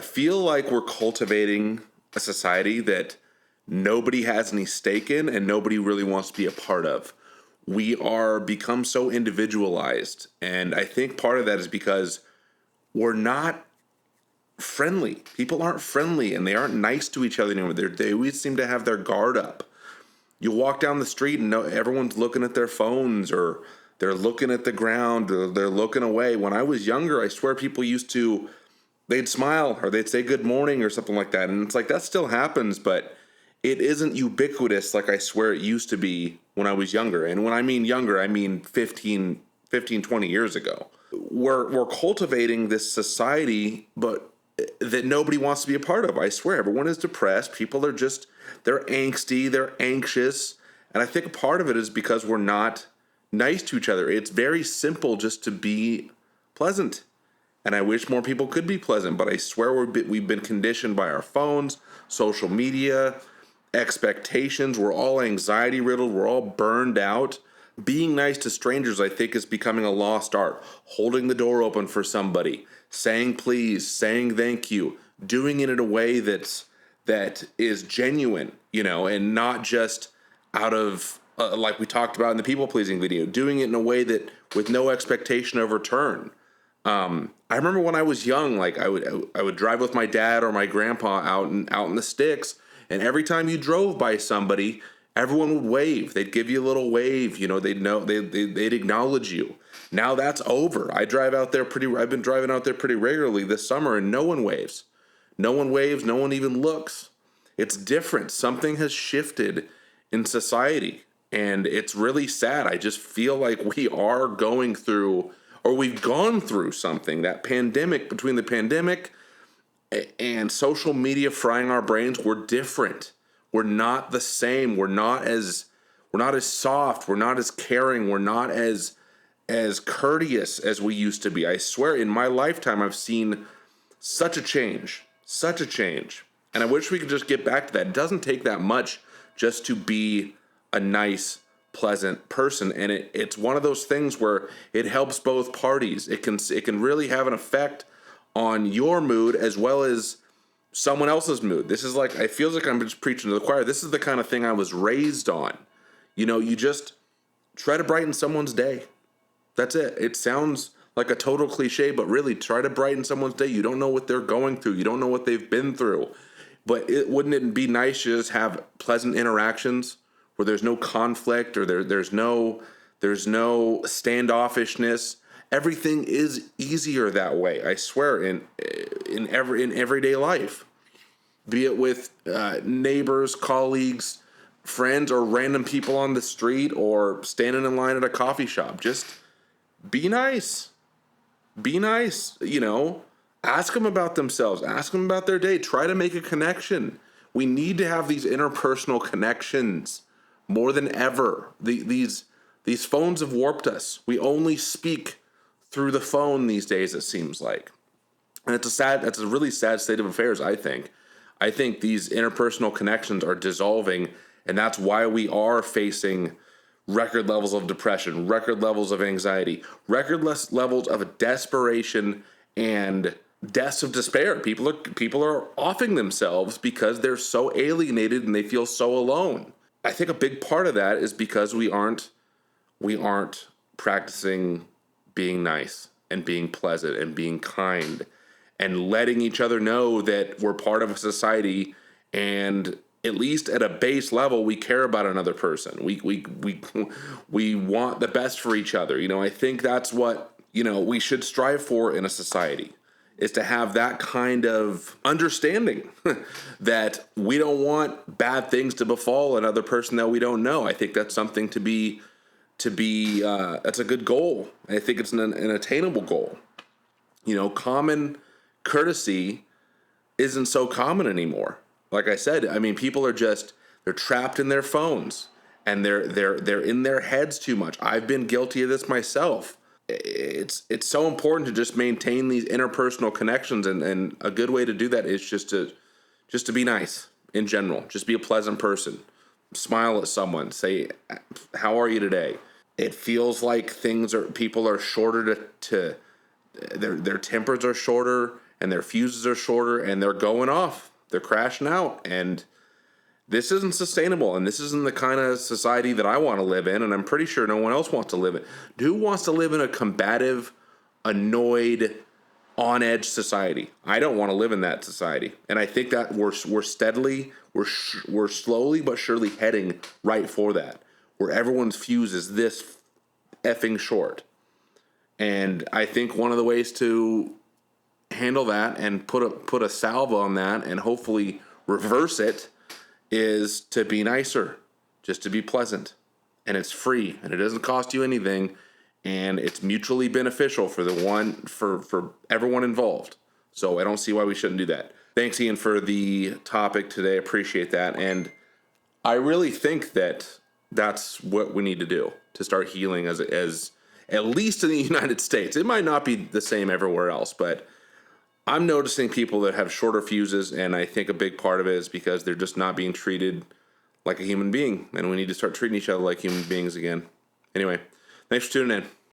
feel like we're cultivating a society that nobody has any stake in and nobody really wants to be a part of. We are become so individualized. And I think part of that is because we're not friendly. People aren't friendly and they aren't nice to each other anymore. They always seem to have their guard up. You walk down the street and everyone's looking at their phones, or they're looking at the ground, or they're looking away. When I was younger, I swear people they'd smile or they'd say good morning or something like that. And it's like, that still happens, but it isn't ubiquitous like I swear it used to be when I was younger. And when I mean younger, I mean 15, 20 years ago. We're cultivating this society, but that nobody wants to be a part of. I swear, everyone is depressed. People are they're angsty, they're anxious. And I think a part of it is because we're not nice to each other. It's very simple just to be pleasant. And I wish more people could be pleasant, but I swear we've been conditioned by our phones, social media, expectations. We're all anxiety riddled. We're all burned out. Being nice to strangers, I think, is becoming a lost art. Holding the door open for somebody, saying please, saying thank you, doing it in a way that is genuine, and not just out of, like we talked about in the people-pleasing video, doing it in a way that with no expectation of return. I remember when I was young, like I would drive with my dad or my grandpa out in the sticks, and every time you drove by somebody, everyone would wave. They'd give you a little wave. They'd know they'd acknowledge you. Now that's over. I've been driving out there pretty regularly this summer, and no one waves. No one waves. No one even looks. It's different. Something has shifted in society, and it's really sad. I just feel like we are going through, or we've gone through something. That pandemic, between the pandemic and social media frying our brains, we're different. We're not the same. We're not as soft. We're not as caring. We're not as courteous as we used to be. I swear, in my lifetime, I've seen such a change. And I wish we could just get back to that. It doesn't take that much just to be a nice, pleasant person. And it's one of those things where it helps both parties. It can really have an effect on your mood as well as someone else's mood. This is like, I feel like I'm just preaching to the choir. This is the kind of thing I was raised on. You just try to brighten someone's day. That's it. It sounds like a total cliche, but really try to brighten someone's day. You don't know what they're going through. You don't know what they've been through. But wouldn't it be nice to just have pleasant interactions where there's no conflict or there's no standoffishness? Everything is easier that way. I swear, in everyday life, be it with neighbors, colleagues, friends, or random people on the street, or standing in line at a coffee shop. Just be nice. Be nice. Ask them about themselves. Ask them about their day. Try to make a connection. We need to have these interpersonal connections more than ever. These phones have warped us. We only speak through the phone these days, it seems like. And that's a really sad state of affairs, I think. I think these interpersonal connections are dissolving, and that's why we are facing record levels of depression, record levels of anxiety, record levels of desperation, and deaths of despair. People are offing themselves because they're so alienated and they feel so alone. I think a big part of that is because we aren't practicing being nice and being pleasant and being kind and letting each other know that we're part of a society, and at least at a base level, we care about another person. We want the best for each other. I think that's what, we should strive for in a society, is to have that kind of understanding that we don't want bad things to befall another person that we don't know. I think that's something that's a good goal. I think it's an attainable goal. Common courtesy isn't so common anymore. Like I said, people are they're trapped in their phones and they're in their heads too much. I've been guilty of this myself. It's so important to just maintain these interpersonal connections, and a good way to do that is just to be nice in general. Just be a pleasant person. Smile at someone. Say, "How are you today?" It feels like people are shorter their tempers are shorter, and their fuses are shorter and they're going off. They're crashing out. And this isn't sustainable. And this isn't the kind of society that I want to live in. And I'm pretty sure no one else wants to live in. Who wants to live in a combative, annoyed, on edge society? I don't want to live in that society. And I think that we're slowly but surely heading right for that, where everyone's fuse is this effing short. And I think one of the ways to handle that and put a salve on that and hopefully reverse it is to be nicer, just to be pleasant. And it's free and it doesn't cost you anything, and it's mutually beneficial for for everyone involved. So I don't see why we shouldn't do that. Thanks, Ian, for the topic today. Appreciate that. And I really think that that's what we need to do to start healing as at least in the United States. It might not be the same everywhere else, but I'm noticing people that have shorter fuses, and I think a big part of it is because they're just not being treated like a human being, and we need to start treating each other like human beings again. Anyway, thanks for tuning in.